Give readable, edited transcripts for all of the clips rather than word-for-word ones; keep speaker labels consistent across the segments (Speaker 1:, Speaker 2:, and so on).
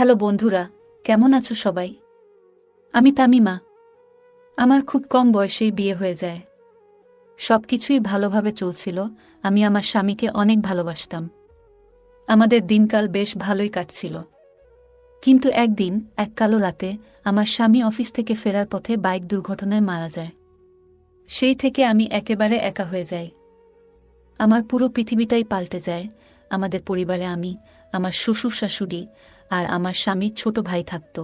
Speaker 1: Hello বন্ধুরা, কেমন আছো সবাই? আমি তামিমা। আমার খুব কম বয়সেই বিয়ে হয়ে যায়। সবকিছুই ভালোভাবে চলছিল। আমি আমার স্বামীকে অনেক ভালোবাসতাম। আমাদের দিনকাল বেশ ভালোই কাটছিল। কিন্তু একদিন এক কালো রাতে আমার স্বামী অফিস থেকে ফেরার পথে বাইক দুর্ঘটনায় মারা যায়। সেই থেকে আমি একেবারে একা হয়ে যাই। আমার পুরো পৃথিবীটাই পাল্টে যায়। আমাদের পরিবারে আমি, আমার শ্বশুর শাশুড়ি আর আমার স্বামীর ছোট ভাই থাকত।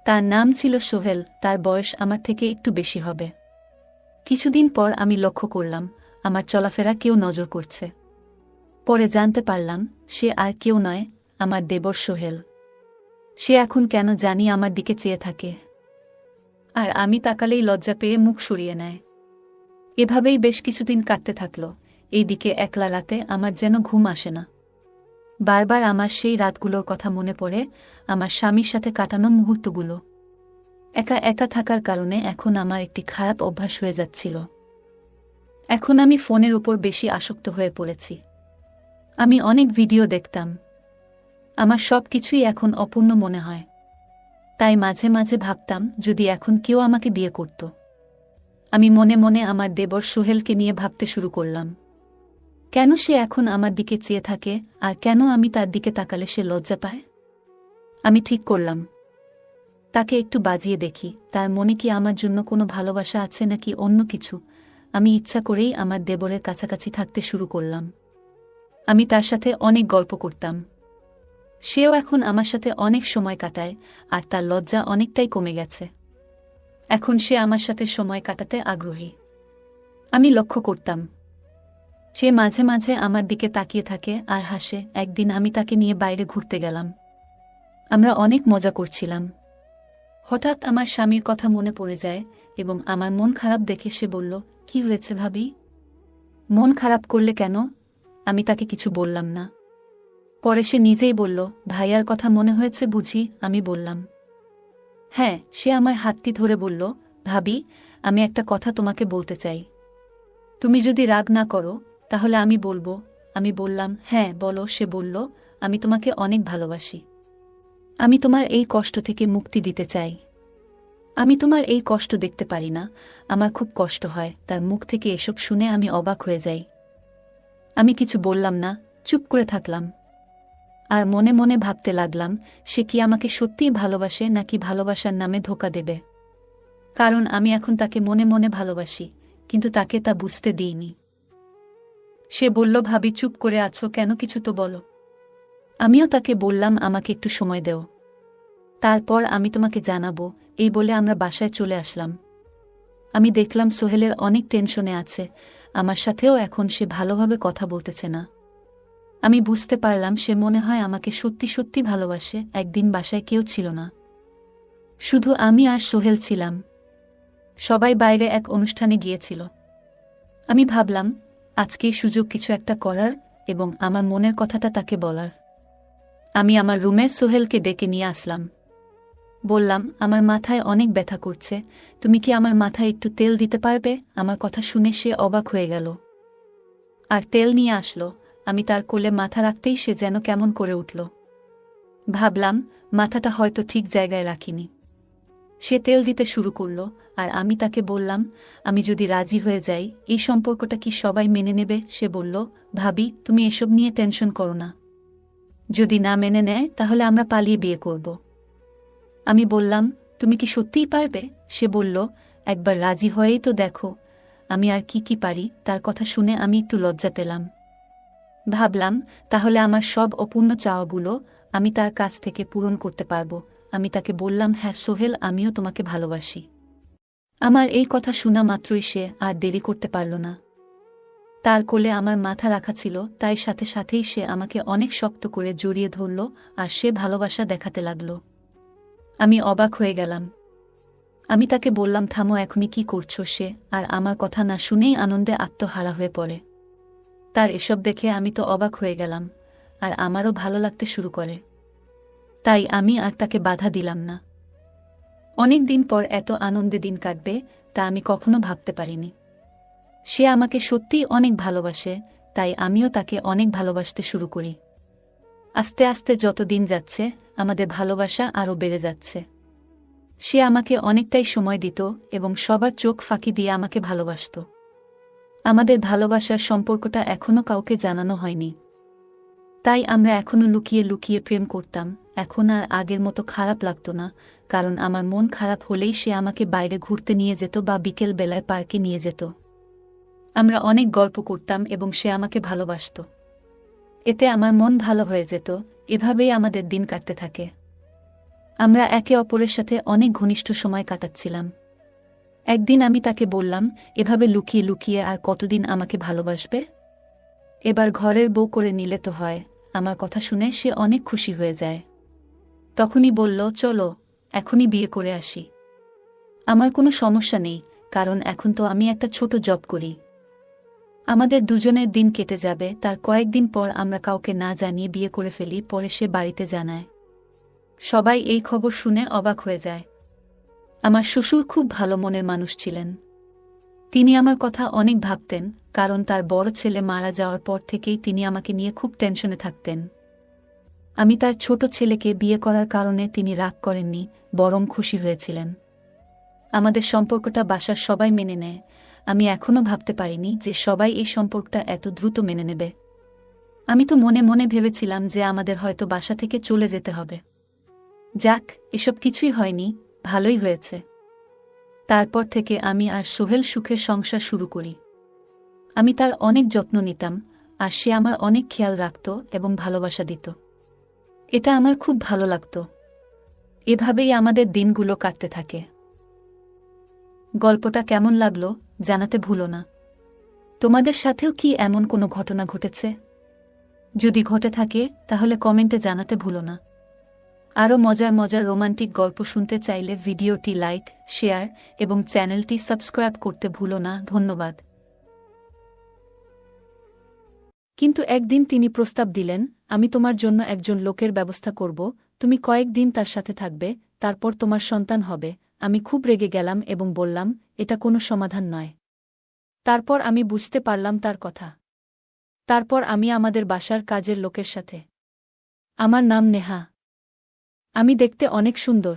Speaker 1: তার নাম ছিল সোহেল। তার বয়স আমার থেকে একটু বেশি হবে। কিছুদিন পর আমি লক্ষ্য করলাম আমার চলাফেরা কেউ নজর করছে। পরে জানতে পারলাম সে আর কেউ নয়, আমার দেবর সোহেল। সে এখন কেন জানি আমার দিকে চেয়ে থাকে, আর আমি তাকালেই লজ্জা পেয়ে মুখ সরিয়ে নেয়। এভাবেই বেশ কিছুদিন কাটতে থাকল। এইদিকে একলা রাতে আমার যেন ঘুম আসে না। বারবার আমার সেই রাতগুলোর কথা মনে পড়ে, আমার স্বামীর সাথে কাটানো মুহূর্তগুলো। একা একা থাকার কারণে এখন আমার একটি খারাপ অভ্যাস হয়ে যাচ্ছিল। এখন আমি ফোনের উপর বেশি আসক্ত হয়ে পড়েছি। আমি অনেক ভিডিও দেখতাম। আমার সব কিছুই এখন অপূর্ণ মনে হয়। তাই মাঝে মাঝে ভাবতাম যদি এখন কেউ আমাকে বিয়ে করত। আমি মনে মনে আমার দেবর সোহেলকে নিয়ে ভাবতে শুরু করলাম। কেন সে এখন আমার দিকে চেয়ে থাকে, আর কেন আমি তার দিকে তাকালে সে লজ্জা পায়। আমি ঠিক করলাম তাকে একটু বাজিয়ে দেখি, তার মনে কি আমার জন্য কোনো ভালোবাসা আছে নাকি অন্য কিছু। আমি ইচ্ছা করেই আমার দেবরের কাছাকাছি থাকতে শুরু করলাম। আমি তার সাথে অনেক গল্প করতাম। সেও এখন আমার সাথে অনেক সময় কাটায়, আর তার লজ্জা অনেকটাই কমে গেছে। এখন সে আমার সাথে সময় কাটাতে আগ্রহী। আমি লক্ষ্য করতাম সে মাঝে মাঝে আমার দিকে তাকিয়ে থাকে আর হাসে। একদিন আমি তাকে নিয়ে বাইরে ঘুরতে গেলাম। আমরা অনেক মজা করছিলাম। হঠাৎ আমার স্বামীর কথা মনে পড়ে যায় এবং আমার মন খারাপ দেখে সে বলল, কি হয়েছে ভাবি? মন খারাপ করলে কেন? আমি তাকে কিছু বললাম না। পরে সে নিজেই বলল, ভাইয়ার কথা মনে হয়েছে বুঝি? আমি বললাম, হ্যাঁ। সে আমার হাতটি ধরে বলল, ভাবি, আমি একটা কথা তোমাকে বলতে চাই। তুমি যদি রাগ না করো তাহলে আমি বলবো। আমি বললাম, হ্যাঁ বলো। সে বলল, আমি তোমাকে অনেক ভালোবাসি। আমি তোমার এই কষ্ট থেকে মুক্তি দিতে চাই। আমি তোমার এই কষ্ট দেখতে পারি না, আমার খুব কষ্ট হয়। তার মুখ থেকে এসব শুনে আমি অবাক হয়ে যাই। আমি কিছু বললাম না, চুপ করে থাকলাম। আর মনে মনে ভাবতে লাগলাম সে কি আমাকে সত্যিই ভালোবাসে নাকি ভালোবাসার নামে ধোঁকা দেবে। কারণ আমি এখন তাকে মনে মনে ভালোবাসি, কিন্তু তাকে তা বুঝতে দিইনি। সে বলল, ভাবি চুপ করে আছো কেন, কিছু তো বলো। আমিও তাকে বললাম, আমাকে একটু সময় দেও, তারপর আমি তোমাকে জানাবো। এই বলে আমরা বাসায় চলে আসলাম। আমি দেখলাম সোহেলের অনেক টেনশনে আছে। আমার সাথেও এখন সে ভালোভাবে কথা বলতেছে না। আমি বুঝতে পারলাম সে মনে হয় আমাকে সত্যি সত্যি ভালোবাসে। একদিন বাসায় কেউ ছিল না, শুধু আমি আর সোহেল ছিলাম। সবাই বাইরে এক অনুষ্ঠানে গিয়েছিল। আমি ভাবলাম আজকেই সুযোগ কিছু একটা করার এবং আমার মনের কথাটা তাকে বলার। আমি আমার রুমে সোহেলকে ডেকে নিয়ে আসলাম। বললাম, আমার মাথায় অনেক ব্যথা করছে, তুমি কি আমার মাথায় একটু তেল দিতে পারবে? আমার কথা শুনে সে অবাক হয়ে গেল আর তেল নিয়ে আসলো। আমি তার কোলে মাথা রাখতেই সে যেন কেমন করে উঠল। ভাবলাম মাথাটা হয়তো ঠিক জায়গায় রাখিনি। সে তেল দিতে শুরু করল, আর আমি তাকে বললাম, আমি যদি রাজি হয়ে যাই এই সম্পর্কটা কি সবাই মেনে নেবে? সে বলল, ভাবি তুমি এসব নিয়ে টেনশন করো না। যদি না মেনে নেয় তাহলে আমরা পালিয়ে বিয়ে করব। আমি বললাম, তুমি কি সত্যিই পারবে? সে বলল, একবার রাজি হয়েই তো দেখো। আমি আর কি কি পারি। তার কথা শুনে আমি একটু লজ্জা পেলাম। ভাবলাম তাহলে আমার সব অপূর্ণ চাওয়াগুলো আমি তার কাছ থেকে পূরণ করতে পারবো। আমি তাকে বললাম, হ্যাঁ সোহেল, আমিও তোমাকে ভালোবাসি। আমার এই কথা শোনা মাত্রই সে আর দেরি করতে পারল না। তার কোলে আমার মাথা রাখা ছিল, তাই সাথে সাথেই সে আমাকে অনেক শক্ত করে জড়িয়ে ধরল আর সে ভালোবাসা দেখাতে লাগল। আমি অবাক হয়ে গেলাম। আমি তাকে বললাম, থামো, এখনই কি করছো? সে আর আমার কথা না শুনেই আনন্দে আত্মহারা হয়ে পড়ে। তার এসব দেখে আমি তো অবাক হয়ে গেলাম, আর আমারও ভালো লাগতে শুরু করে। তাই আমি আর তাকে বাধা দিলাম না। অনেক দিন পর এত আনন্দে দিন কাটবে তা আমি কখনো ভাবতে পারিনি। সে আমাকে সত্যিই অনেক ভালোবাসে, তাই আমিও তাকে অনেক ভালোবাসতে শুরু করি। আস্তে আস্তে যত দিন যাচ্ছে আমাদের ভালোবাসা আরও বেড়ে যাচ্ছে। সে আমাকে অনেকটাই সময় দিত এবং সবার চোখ ফাঁকি দিয়ে আমাকে ভালোবাসত। আমাদের ভালোবাসার সম্পর্কটা এখনও কাউকে জানানো হয়নি, তাই আমরা এখনও লুকিয়ে লুকিয়ে প্রেম করতাম। এখন আর আগের মতো খারাপ লাগতো না, কারণ আমার মন খারাপ হলেই সে আমাকে বাইরে ঘুরতে নিয়ে যেত বা বিকেল বেলায় পার্কে নিয়ে যেত। আমরা অনেক গল্প করতাম এবং সে আমাকে ভালোবাসত। এতে আমার মন ভালো হয়ে যেত। এভাবেই আমাদের দিন কাটতে থাকে। আমরা একে অপরের সাথে অনেক ঘনিষ্ঠ সময় কাটাচ্ছিলাম। একদিন আমি তাকে বললাম, এভাবে লুকিয়ে লুকিয়ে আর কতদিন আমাকে ভালোবাসবে? এবার ঘরের বউ করে নিলে তো হয়। আমার কথা শুনে সে অনেক খুশি হয়ে যায়। তখনই বলল, চলো এখনই বিয়ে করে আসি। আমার কোনো সমস্যা নেই, কারণ এখন তো আমি একটা ছোট জব করি। আমাদের দুজনের দিন কেটে যাবে। তার কয়েকদিন পর আমরা কাউকে না জানিয়ে বিয়ে করে ফেলি। পরে সে বাড়িতে জানায়। সবাই এই খবর শুনে অবাক হয়ে যায়। আমার শ্বশুর খুব ভালো মনের মানুষ ছিলেন। তিনি আমার কথা অনেক ভাবতেন, কারণ তার বড় ছেলে মারা যাওয়ার পর থেকেই তিনি আমাকে নিয়ে খুব টেনশনে থাকতেন। আমি তার ছোট ছেলেকে বিয়ে করার কারণে তিনি রাগ করেননি, বরং খুশি হয়েছিলেন। আমাদের সম্পর্কটা বাসার সবাই মেনে নেয়। আমি এখনও ভাবতে পারিনি যে সবাই এই সম্পর্কটা এত দ্রুত মেনে নেবে। আমি তো মনে মনে ভেবেছিলাম যে আমাদের হয়তো বাসা থেকে চলে যেতে হবে। যাক, এসব কিছুই হয়নি, ভালোই হয়েছে। তারপর থেকে আমি আর সোহেল সুখের সংসার শুরু করি। আমি তার অনেক যত্ন নিতাম, আর সে আমার অনেক খেয়াল রাখত এবং ভালোবাসা দিত। এটা আমার খুব ভালো লাগত। এভাবেই আমাদের দিনগুলো কাটতে থাকে। গল্পটা কেমন লাগলো জানাতে ভুলো না। তোমাদের সাথেও কি এমন কোনো ঘটনা ঘটেছে? যদি ঘটে থাকে তাহলে কমেন্টে জানাতে ভুলো না। আরও মজার মজার রোমান্টিক গল্প শুনতে চাইলে ভিডিওটি লাইক, শেয়ার এবং চ্যানেলটি সাবস্ক্রাইব করতে ভুলো না। ধন্যবাদ। কিন্তু একদিন তিনি প্রস্তাব দিলেন, আমি তোমার জন্য একজন লোকের ব্যবস্থা করব, তুমি কয়েকদিন তার সাথে থাকবে, তারপর তোমার সন্তান হবে। আমি খুব রেগে গেলাম এবং বললাম, এটা কোনো সমাধান নয়। তারপর আমি বুঝতে পারলাম তার কথা। তারপর আমি আমাদের বাসার কাজের লোকের সাথে। আমার নাম নেহা। আমি দেখতে অনেক সুন্দর।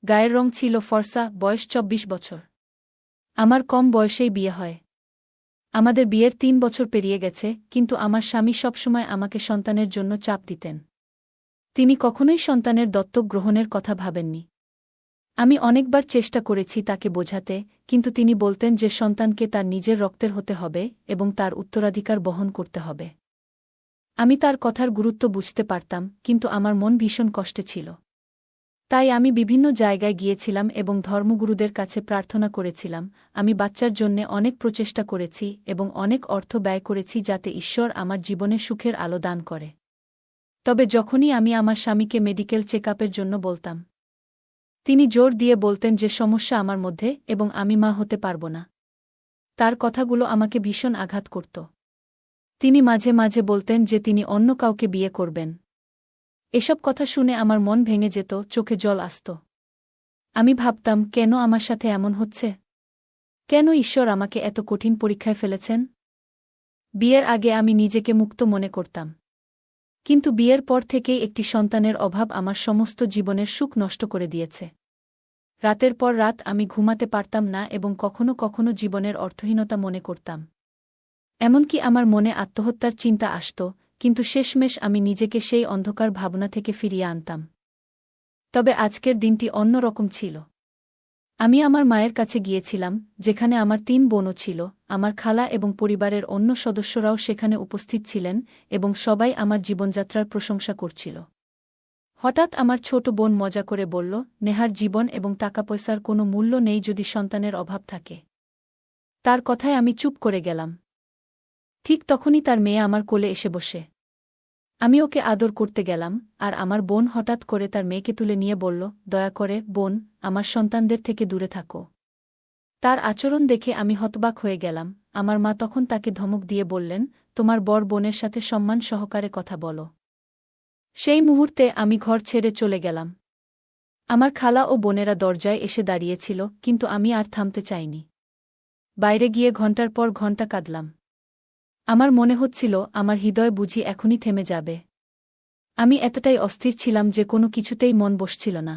Speaker 1: গায়ের রং ছিল ফর্সা, বয়স 24 বছর। আমার কম বয়সেই বিয়ে হয়। আমাদের বিয়ের 3 বছর পেরিয়ে গেছে, কিন্তু আমার স্বামী সবসময় আমাকে সন্তানের জন্য চাপ দিতেন। তিনি কখনোই সন্তানের দত্তক গ্রহণের কথা ভাবেননি। আমি অনেকবার চেষ্টা করেছি তাকে বোঝাতে, কিন্তু তিনি বলতেন যে সন্তানকে তার নিজের রক্তের হতে হবে এবং তার উত্তরাধিকার বহন করতে হবে। আমি তার কথার গুরুত্ব বুঝতে পারতাম, কিন্তু আমার মন ভীষণ কষ্টে ছিল। তাই আমি বিভিন্ন জায়গায় গিয়েছিলাম এবং ধর্মগুরুদের কাছে প্রার্থনা করেছিলাম। আমি বাচ্চার জন্যে অনেক প্রচেষ্টা করেছি এবং অনেক অর্থ ব্যয় করেছি যাতে ঈশ্বর আমার জীবনে সুখের আলো দান করে। তবে যখনই আমি আমার স্বামীকে মেডিকেল চেকআপের জন্য বলতাম, তিনি জোর দিয়ে বলতেন যে সমস্যা আমার মধ্যে এবং আমি মা হতে পারব না। তার কথাগুলো আমাকে ভীষণ আঘাত করত। তিনি মাঝে মাঝে বলতেন যে তিনি অন্য কাউকে বিয়ে করবেন। এসব কথা শুনে আমার মন ভেঙে যেত, চোখে জল আসত। আমি ভাবতাম, কেন আমার সাথে এমন হচ্ছে? কেন ঈশ্বর আমাকে এত কঠিন পরীক্ষায় ফেলেছেন? বিয়ের আগে আমি নিজেকে মুক্ত মনে করতাম। কিন্তু বিয়ের পর থেকেই একটি সন্তানের অভাব আমার সমস্ত জীবনের সুখ নষ্ট করে দিয়েছে। রাতের পর রাত আমি ঘুমাতে পারতাম না এবং কখনো কখনো জীবনের অর্থহীনতা মনে করতাম। এমনকি আমার মনে আত্মহত্যার চিন্তা আসত, কিন্তু শেষমেশ আমি নিজেকে সেই অন্ধকার ভাবনা থেকে ফিরিয়ে আনতাম। তবে আজকের দিনটি অন্য রকম ছিল। আমি আমার মায়ের কাছে গিয়েছিলাম, যেখানে আমার 3 বোনও ছিল। আমার খালা এবং পরিবারের অন্য সদস্যরাও সেখানে উপস্থিত ছিলেন এবং সবাই আমার জীবনযাত্রার প্রশংসা করছিল। হঠাৎ আমার ছোট বোন মজা করে বলল, নেহার জীবন এবং টাকা পয়সার কোনো মূল্য নেই যদি সন্তানের অভাব থাকে। তার কথায় আমি চুপ করে গেলাম। ঠিক তখনই তার মেয়ে আমার কোলে এসে বসে। আমি ওকে আদর করতে গেলাম, আর আমার বোন হঠাৎ করে তার মেয়েকে তুলে নিয়ে বলল, দয়া করে বোন, আমার সন্তানদের থেকে দূরে থাকো। তার আচরণ দেখে আমি হতবাক হয়ে গেলাম। আমার মা তখন তাকে ধমক দিয়ে বললেন, তোমার বড় বোনের সাথে সম্মান সহকারে কথা বলো। সেই মুহূর্তে আমি ঘর ছেড়ে চলে গেলাম। আমার খালা ও বোনেরা দরজায় এসে দাঁড়িয়েছিল, কিন্তু আমি আর থামতে চাইনি। বাইরে গিয়ে ঘণ্টার পর ঘণ্টা কাঁদলাম। আমার মনে হচ্ছিল আমার হৃদয় বুঝি এখনই থেমে যাবে। আমি এতটাই অস্থির ছিলাম যে কোনো কিছুতেই মন বসছিল না।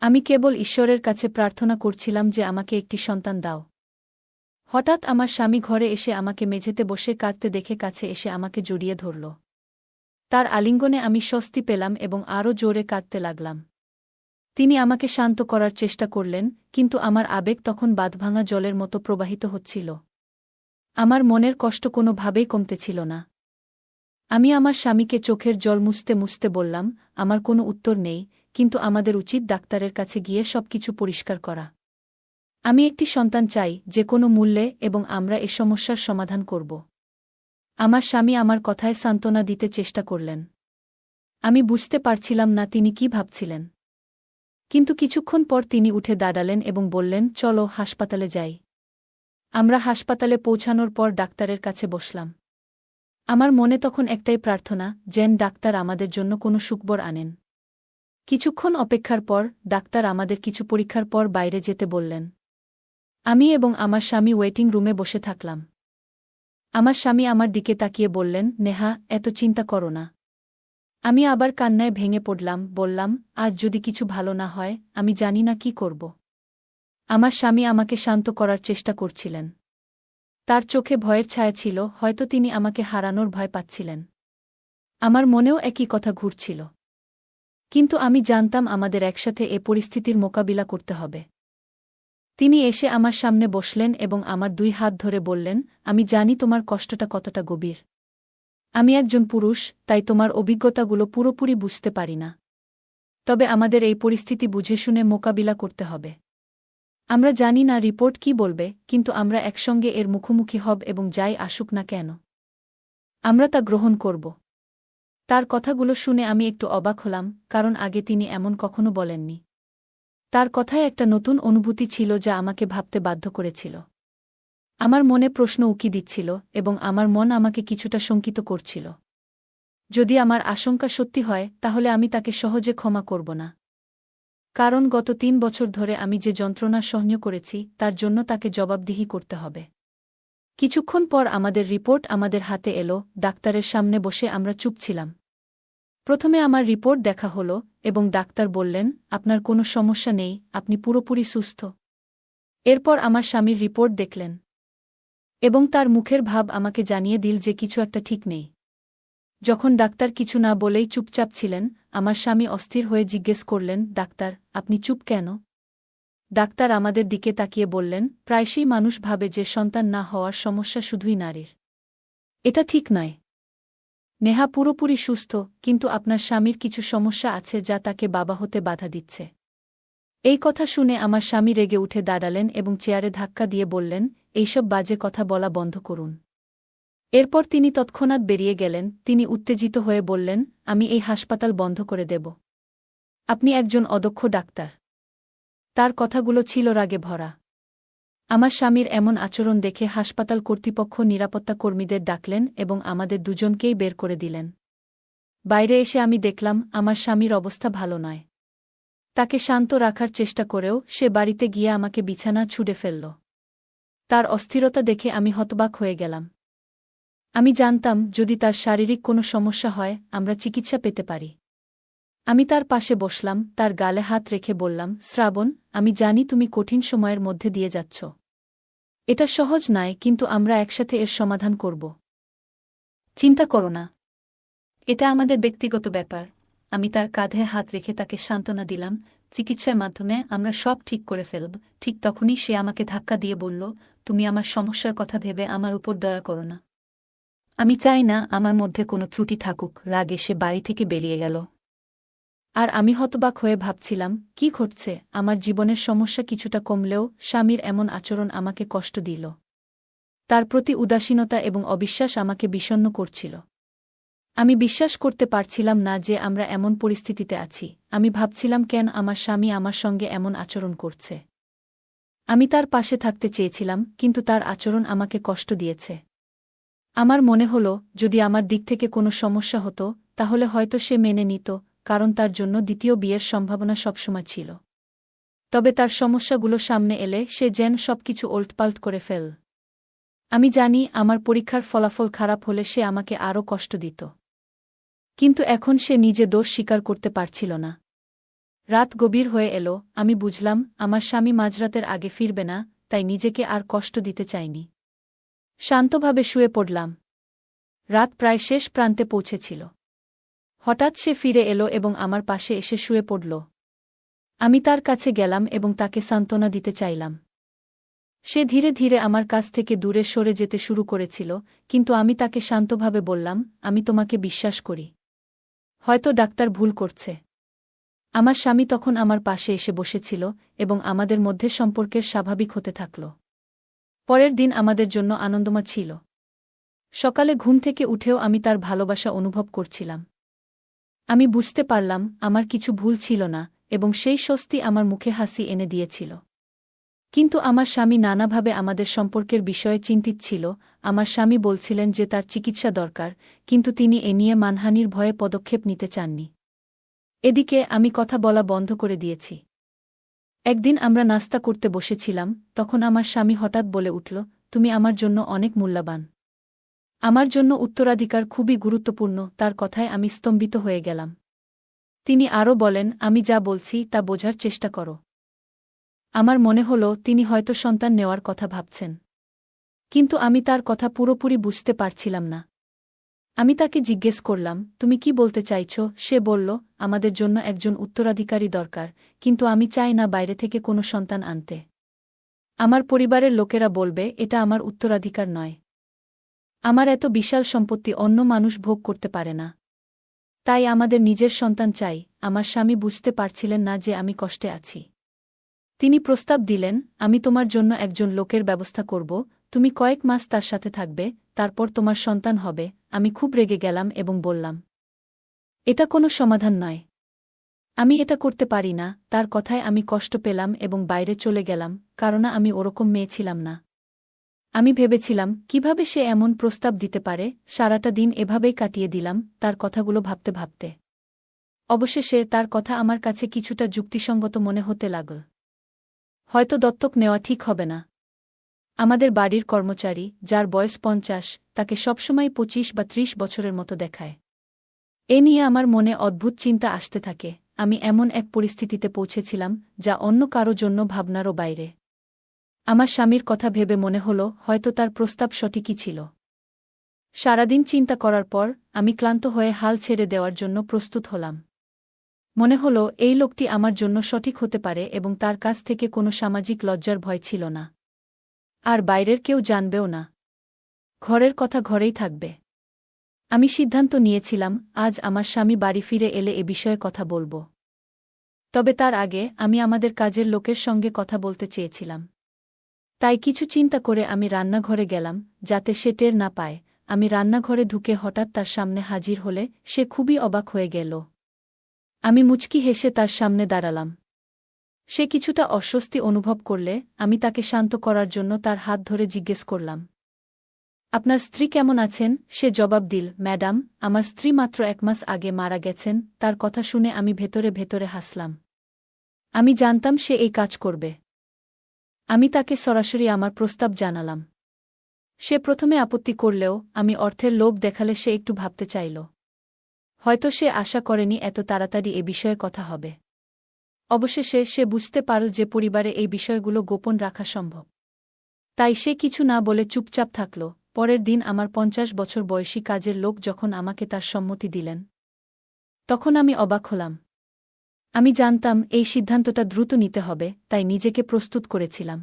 Speaker 1: আমি কেবল ঈশ্বরের কাছে প্রার্থনা করছিলাম যে আমাকে একটি সন্তান দাও। হঠাৎ আমার স্বামী ঘরে এসে আমাকে মেঝেতে বসে কাঁদতে দেখে কাছে এসে আমাকে জড়িয়ে ধরল। তার আলিঙ্গনে আমি স্বস্তি পেলাম এবং আরও জোরে কাঁদতে লাগলাম। তিনি আমাকে শান্ত করার চেষ্টা করলেন, কিন্তু আমার আবেগ তখন বাঁধভাঙা জলের মতো প্রবাহিত হচ্ছিল। আমার মনের কষ্ট কোনোভাবেই কমতেছিল না। আমি আমার স্বামীকে চোখের জল মুছতে মুছতে বললাম, আমার কোনো উত্তর নেই, কিন্তু আমাদের উচিত ডাক্তারের কাছে গিয়ে সবকিছু পরিষ্কার করা। আমি একটি সন্তান চাই, যে কোনো মূল্যে, এবং আমরা এ সমস্যার সমাধান করব। আমার স্বামী আমার কথায় সান্ত্বনা দিতে চেষ্টা করলেন। আমি বুঝতে পারছিলাম না তিনি কি ভাবছিলেন। কিন্তু কিছুক্ষণ পর তিনি উঠে দাঁড়ালেন এবং বললেন, চলো হাসপাতালে যাই। আমরা হাসপাতালে পৌঁছানোর পর ডাক্তারের কাছে বসলাম। আমার মনে তখন একটাই প্রার্থনা, যেন ডাক্তার আমাদের জন্য কোনো সুখবর আনেন। কিছুক্ষণ অপেক্ষার পর ডাক্তার আমাদের কিছু পরীক্ষার পর বাইরে যেতে বললেন। আমি এবং আমার স্বামী ওয়েটিং রুমে বসে থাকলাম। আমার স্বামী আমার দিকে তাকিয়ে বললেন, নেহা, এত চিন্তা করো না। আমি আবার কান্নায় ভেঙে পড়লাম, বললাম, আজ যদি কিছু ভালো না হয়, আমি জানি না কি করব। আমার স্বামী আমাকে শান্ত করার চেষ্টা করছিলেন। তার চোখে ভয়ের ছায়া ছিল, হয়তো তিনি আমাকে হারানোর ভয় পাচ্ছিলেন। আমার মনেও একই কথা ঘুরছিল। কিন্তু আমি জানতাম আমাদের একসাথে এ পরিস্থিতির মোকাবিলা করতে হবে। তিনি এসে আমার সামনে বসলেন এবং আমার 2 হাত ধরে বললেন, আমি জানি তোমার কষ্টটা কতটা গভীর। আমি একজন পুরুষ, তাই তোমার অভিজ্ঞতাগুলো পুরোপুরি বুঝতে পারি না। তবে আমাদের এই পরিস্থিতি বুঝে শুনে মোকাবিলা করতে হবে। আমরা জানি না রিপোর্ট কি বলবে, কিন্তু আমরা একসঙ্গে এর মুখোমুখি হব এবং যাই আসুক না কেন, আমরা তা গ্রহণ করব। তার কথাগুলো শুনে আমি একটু অবাক হলাম, কারণ আগে তিনি এমন কখনো বলেননি। তার কথায় একটা নতুন অনুভূতি ছিল যা আমাকে ভাবতে বাধ্য করেছিল। আমার মনে প্রশ্ন উকি দিচ্ছিল, এবং আমার মন আমাকে কিছুটা শঙ্কিত করছিল। যদি আমার আশঙ্কা সত্যি হয়, তাহলে আমি তাকে সহজে ক্ষমা করব না। কারণ গত 3 বছর ধরে আমি যে যন্ত্রণা সহ্য করেছি, তার জন্য তাকে জবাবদিহি করতে হবে। কিছুক্ষণ পর আমাদের রিপোর্ট আমাদের হাতে এলো। ডাক্তারের সামনে বসে আমরা চুপ ছিলাম। প্রথমে আমার রিপোর্ট দেখা হলো, এবং ডাক্তার বললেন, আপনার কোনো সমস্যা নেই, আপনি পুরোপুরি সুস্থ। এরপর আমার স্বামীর রিপোর্ট দেখলেন, এবং তার মুখের ভাব আমাকে জানিয়ে দিল যে কিছু একটা ঠিক নেই। যখন ডাক্তার কিছু না বলেই চুপচাপ ছিলেন, আমার স্বামী অস্থির হয়ে জিজ্ঞেস করলেন, ডাক্তার, আপনি চুপ কেন? ডাক্তার আমাদের দিকে তাকিয়ে বললেন, প্রায়শই মানুষ ভাবে যে সন্তান না হওয়ার সমস্যা শুধুই নারীর। এটা ঠিক নয়। নেহা পুরোপুরি সুস্থ, কিন্তু আপনার স্বামীর কিছু সমস্যা আছে যা তাকে বাবা হতে বাধা দিচ্ছে। এই কথা শুনে আমার স্বামী রেগে উঠে দাঁড়ালেন এবং চেয়ারে ধাক্কা দিয়ে বললেন, এইসব বাজে কথা বলা বন্ধ করুন। এরপর তিনি তৎক্ষণাৎ বেরিয়ে গেলেন। তিনি উত্তেজিত হয়ে বললেন, আমি এই হাসপাতাল বন্ধ করে দেব। আপনি একজন অদক্ষ ডাক্তার। তার কথাগুলো ছিল রাগে ভরা। আমার স্বামীর এমন আচরণ দেখে হাসপাতাল কর্তৃপক্ষ নিরাপত্তা কর্মীদের ডাকলেন এবং আমাদের দুজনকেই বের করে দিলেন। বাইরে এসে আমি দেখলাম আমার স্বামীর অবস্থা ভালো নয়। তাকে শান্ত রাখার চেষ্টা করেও সে বাড়িতে গিয়ে আমাকে বিছানা ছুঁড়ে ফেলল। তার অস্থিরতা দেখে আমি হতবাক হয়ে গেলাম। আমি জানতাম যদি তার শারীরিক কোনো সমস্যা হয়, আমরা চিকিৎসা পেতে পারি। আমি তার পাশে বসলাম, তার গালে হাত রেখে বললাম, শ্রাবণ, আমি জানি তুমি কঠিন সময়ের মধ্যে দিয়ে যাচ্ছ। এটা সহজ নয়, কিন্তু আমরা একসাথে এর সমাধান করব। চিন্তা করো না। এটা আমাদের ব্যক্তিগত ব্যাপার। আমি তার কাঁধে হাত রেখে তাকে সান্ত্বনা দিলাম, চিকিৎসার মাধ্যমে আমরা সব ঠিক করে ফেলব। ঠিক তখনই সে আমাকে ধাক্কা দিয়ে বলল, তুমি আমার সমস্যার কথা ভেবে আমার উপর দয়া করো না। আমি চাই না আমার মধ্যে কোনো ত্রুটি থাকুক। রাগে সে বাড়ি থেকে বেরিয়ে গেল। আর আমি হতবাক হয়ে ভাবছিলাম, কি ঘটছে? আমার জীবনের সমস্যা কিছুটা কমলেও স্বামীর এমন আচরণ আমাকে কষ্ট দিল। তার প্রতি উদাসীনতা এবং অবিশ্বাস আমাকে বিষণ্ণ করছিল। আমি বিশ্বাস করতে পারছিলাম না যে আমরা এমন পরিস্থিতিতে আছি। আমি ভাবছিলাম, কেন আমার স্বামী আমার সঙ্গে এমন আচরণ করছে। আমি তার পাশে থাকতে চেয়েছিলাম, কিন্তু তার আচরণ আমাকে কষ্ট দিয়েছে। আমার মনে হলো, যদি আমার দিক থেকে কোনো সমস্যা হতো, তাহলে হয়তো সে মেনে নিত, কারণ তার জন্য দ্বিতীয় বিয়ের সম্ভাবনা সবসময় ছিল। তবে তার সমস্যাগুলো সামনে এলে সে যেন সবকিছু ওলটপালট করে ফেল। আমি জানি আমার পরীক্ষার ফলাফল খারাপ হলে সে আমাকে আরও কষ্ট দিত। কিন্তু এখন সে নিজে দোষ স্বীকার করতে পারছিল না। রাত গভীর হয়ে এলো, আমি বুঝলাম আমার স্বামী মাঝরাতের আগে ফিরবে না, তাই নিজেকে আর কষ্ট দিতে চাইনি। শান্তভাবে শুয়ে পড়লাম। রাত প্রায় শেষ প্রান্তে পৌঁছেছিল। হঠাৎ সে ফিরে এলো এবং আমার পাশে এসে শুয়ে পড়ল। আমি তার কাছে গেলাম এবং তাকে সান্ত্বনা দিতে চাইলাম। সে ধীরে ধীরে আমার কাছ থেকে দূরে সরে যেতে শুরু করেছিল, কিন্তু আমি তাকে শান্তভাবে বললাম, আমি তোমাকে বিশ্বাস করি। হয়তো ডাক্তার ভুল করছে। আমার স্বামী তখন আমার পাশে এসে বসেছিল এবং আমাদের মধ্যে সম্পর্কের স্বাভাবিক হতে থাকল। পরের দিন আমাদের জন্য আনন্দময় ছিল। সকালে ঘুম থেকে উঠেও আমি তার ভালোবাসা অনুভব করছিলাম। আমি বুঝতে পারলাম আমার কিছু ভুল ছিল না এবং সেই স্বস্তি আমার মুখে হাসি এনে দিয়েছিল। কিন্তু আমার স্বামী নানাভাবে আমাদের সম্পর্কের বিষয়ে চিন্তিত ছিল। আমার স্বামী বলছিলেন যে তার চিকিৎসা দরকার, কিন্তু তিনি এ নিয়ে মানহানির ভয়ে পদক্ষেপ নিতে চাননি। এদিকে আমি কথা বলা বন্ধ করে দিয়েছি। একদিন আমরা নাস্তা করতে বসেছিলাম, তখন আমার স্বামী হঠাৎ বলে উঠল, তুমি আমার জন্য অনেক মূল্যবান। আমার জন্য উত্তরাধিকার খুবই গুরুত্বপূর্ণ। তার কথায় আমি স্তম্ভিত হয়ে গেলাম। তিনি আরও বলেন, আমি যা বলছি তা বোঝার চেষ্টা করো। আমার মনে হল তিনি হয়তো সন্তান নেওয়ার কথা ভাবছেন। কিন্তু আমি তার কথা পুরোপুরি বুঝতে পারছিলাম না। আমি তাকে জিজ্ঞেস করলাম, তুমি কি বলতে চাইছ? সে বলল, আমাদের জন্য একজন উত্তরাধিকারী দরকার, কিন্তু আমি চাই না বাইরে থেকে কোনো সন্তান আনতে। আমার পরিবারের লোকেরা বলবে এটা আমার উত্তরাধিকার নয়। আমার এত বিশাল সম্পত্তি অন্য মানুষ ভোগ করতে পারে না। তাই আমাদের নিজের সন্তান চাই। আমার স্বামী বুঝতে পারছিলেন না যে আমি কষ্টে আছি। তিনি প্রস্তাব দিলেন, আমি তোমার জন্য একজন লোকের ব্যবস্থা করব, তুমি কয়েক মাস তার সাথে থাকবে, তারপর তোমার সন্তান হবে। আমি খুব রেগে গেলাম এবং বললাম, এটা কোনো সমাধান নয়। আমি এটা করতে পারি না। তার কথায় আমি কষ্ট পেলাম এবং বাইরে চলে গেলাম, কারণ আমি ওরকম মেয়ে ছিলাম না। আমি ভেবেছিলাম কিভাবে সে এমন প্রস্তাব দিতে পারে। সারাটা দিন এভাবেই কাটিয়ে দিলাম তার কথাগুলো ভাবতে ভাবতে। অবশেষে তার কথা আমার কাছে কিছুটা যুক্তিসঙ্গত মনে হতে লাগল। হয়তো দত্তক নেওয়া ঠিক হবে না। আমাদের বাড়ির কর্মচারী, যার বয়স ৫০, তাকে সবসময় ২৫ বা ৩০ বছরের মতো দেখায়। এ নিয়ে আমার মনে অদ্ভুত চিন্তা আসতে থাকে। আমি এমন এক পরিস্থিতিতে পৌঁছেছিলাম যা অন্য কারো জন্য ভাবনারও বাইরে। আমার স্বামীর কথা ভেবে মনে হল হয়তো তার প্রস্তাব সঠিকই ছিল। সারাদিন চিন্তা করার পর আমি ক্লান্ত হয়ে হাল ছেড়ে দেওয়ার জন্য প্রস্তুত হলাম। মনে হল এই লোকটি আমার জন্য সঠিক হতে পারে এবং তার কাছ থেকে কোনো সামাজিক লজ্জার ভয় ছিল না। আর বাইরের কেউ জানবেও না। ঘরের কথা ঘরেই থাকবে। আমি সিদ্ধান্ত নিয়েছিলাম আজ আমার স্বামী বাড়ি ফিরে এলে এ বিষয়ে কথা বলব। তবে তার আগে আমি আমাদের কাজের লোকের সঙ্গে কথা বলতে চেয়েছিলাম। তাই কিছু চিন্তা করে আমি রান্নাঘরে গেলাম, যাতে সে টের না পায়। আমি রান্নাঘরে ঢুকে হঠাৎ তার সামনে হাজির হলে সে খুবই অবাক হয়ে গেল। আমি মুচকি হেসে তার সামনে দাঁড়ালাম। সে কিছুটা অস্বস্তি অনুভব করলে আমি তাকে শান্ত করার জন্য তার হাত ধরে জিজ্ঞেস করলাম, আপনার স্ত্রী কেমন আছেন? সে জবাব দিল, ম্যাডাম, আমার স্ত্রী মাত্র ১ মাস আগে মারা গেছেন। তার কথা শুনে আমি ভেতরে ভেতরে হাসলাম। আমি জানতাম সে এই কাজ করবে। আমি তাকে সরাসরি আমার প্রস্তাব জানালাম। সে প্রথমে আপত্তি করলেও আমি অর্থের লোভ দেখালে সে একটু ভাবতে চাইল। হয়তো সে আশা করেনি এত তাড়াতাড়ি এ বিষয়ে কথা হবে। অবশেষে সে বুঝতে পারল যে পরিবারে এই বিষয়গুলো গোপন রাখা সম্ভব। তাই সে কিছু না বলে চুপচাপ থাকল। পরের দিন আমার ৫০ বছর বয়সী কাজের লোক যখন আমাকে তার সম্মতি দিলেন, তখন আমি অবাক হলাম। আমি জানতাম এই সিদ্ধান্তটা দ্রুত নিতে হবে, তাই নিজেকে প্রস্তুত করেছিলাম।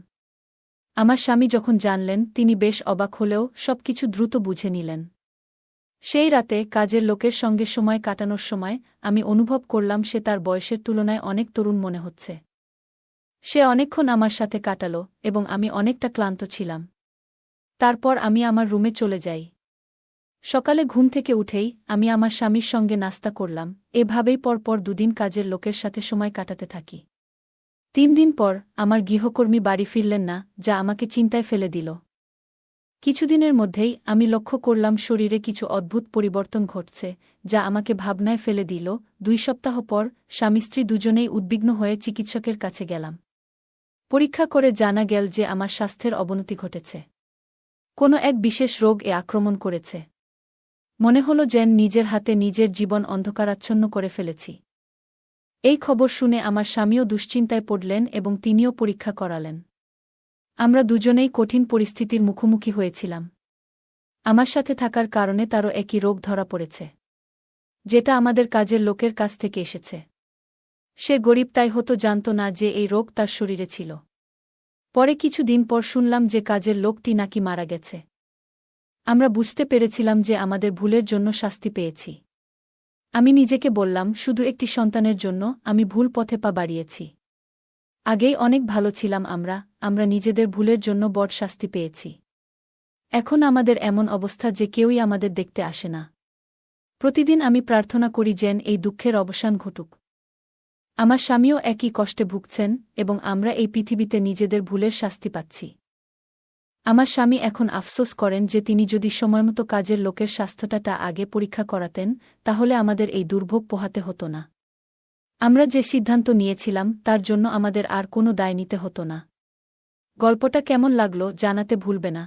Speaker 1: আমার স্বামী যখন জানলেন, তিনি বেশ অবাক হলেও সবকিছু দ্রুত বুঝে নিলেন। সেই রাতে কাজের লোকের সঙ্গে সময় কাটানোর সময় আমি অনুভব করলাম সে তার বয়সের তুলনায় অনেক তরুণ মনে হচ্ছে। সে অনেকক্ষণ আমার সাথে কাটালো এবং আমি অনেকটা ক্লান্ত ছিলাম। তারপর আমি আমার রুমে চলে যাই। সকালে ঘুম থেকে উঠেই আমি আমার স্বামীর সঙ্গে নাস্তা করলাম। এভাবেই পরপর ২ দিন কাজের লোকের সাথে সময় কাটাতে থাকি। ৩ দিন পর আমার গৃহকর্মী বাড়ি ফিরলেন না, যা আমাকে চিন্তায় ফেলে দিল। কিছুদিনের মধ্যেই আমি লক্ষ্য করলাম শরীরে কিছু অদ্ভুত পরিবর্তন ঘটছে, যা আমাকে ভাবনায় ফেলে দিল। ২ সপ্তাহ পর স্বামী-স্ত্রী দুজনেই উদ্বিগ্ন হয়ে চিকিৎসকের কাছে গেলাম। পরীক্ষা করে জানা গেল যে আমার স্বাস্থ্যের অবনতি ঘটেছে। কোনো এক বিশেষ রোগ আক্রমণ করেছে। মনে হলো যেন নিজের হাতে নিজের জীবন অন্ধকারাচ্ছন্ন করে ফেলেছি। এই খবর শুনে আমার স্বামীও দুশ্চিন্তায় পড়লেন এবং তিনিও পরীক্ষা করালেন। আমরা দুজনেই কঠিন পরিস্থিতির মুখোমুখি হয়েছিলাম। আমার সাথে থাকার কারণে তারও একই রোগ ধরা পড়েছে, যেটা আমাদের কাজের লোকের কাছ থেকে এসেছে। সে গরিব, তাই হতো জানত না যে এই রোগ তার শরীরে ছিল। পরে কিছু দিন পর শুনলাম যে কাজের লোকটি নাকি মারা গেছে। আমরা বুঝতে পেরেছিলাম যে আমাদের ভুলের জন্য শাস্তি পেয়েছি। আমি নিজেকে বললাম, শুধু একটি সন্তানের জন্য আমি ভুল পথে পা বাড়িয়েছি। আগেই অনেক ভালো ছিলাম আমরা নিজেদের ভুলের জন্য বড় শাস্তি পেয়েছি। এখন আমাদের এমন অবস্থা যে কেউই আমাদের দেখতে আসে না। প্রতিদিন আমি প্রার্থনা করি যেন এই দুঃখের অবসান ঘটুক। আমার স্বামীও একই কষ্টে ভুগছেন এবং আমরা এই পৃথিবীতে নিজেদের ভুলের শাস্তি পাচ্ছি। আমার স্বামী এখন আফসোস করেন যে তিনি যদি সময়মতো কাজের লোকের স্বাস্থ্যটা আগে পরীক্ষা করাতেন, তাহলে আমাদের এই দুর্ভোগ পোহাতে হতো না। আমরা যে সিদ্ধান্ত নিয়েছিলাম তার জন্য আমাদের আর কোনো দায় নিতে হতো না। গল্পটা কেমন লাগলো জানাতে ভুলবে না।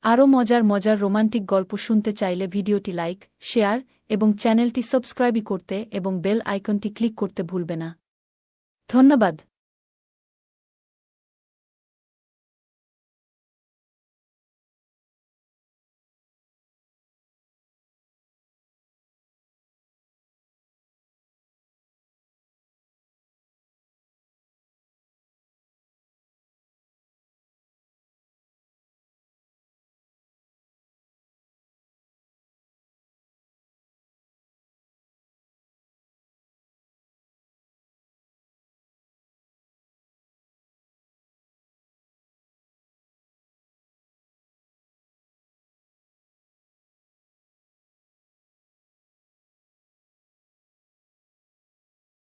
Speaker 1: আরও মজার রোমান্টিক গল্প শুনতে চাইলে ভিডিওটি লাইক, শেয়ার এবং চ্যানেলটি সাবস্ক্রাইব করতে এবং বেল আইকনটি ক্লিক করতে ভুলবে না। ধন্যবাদ।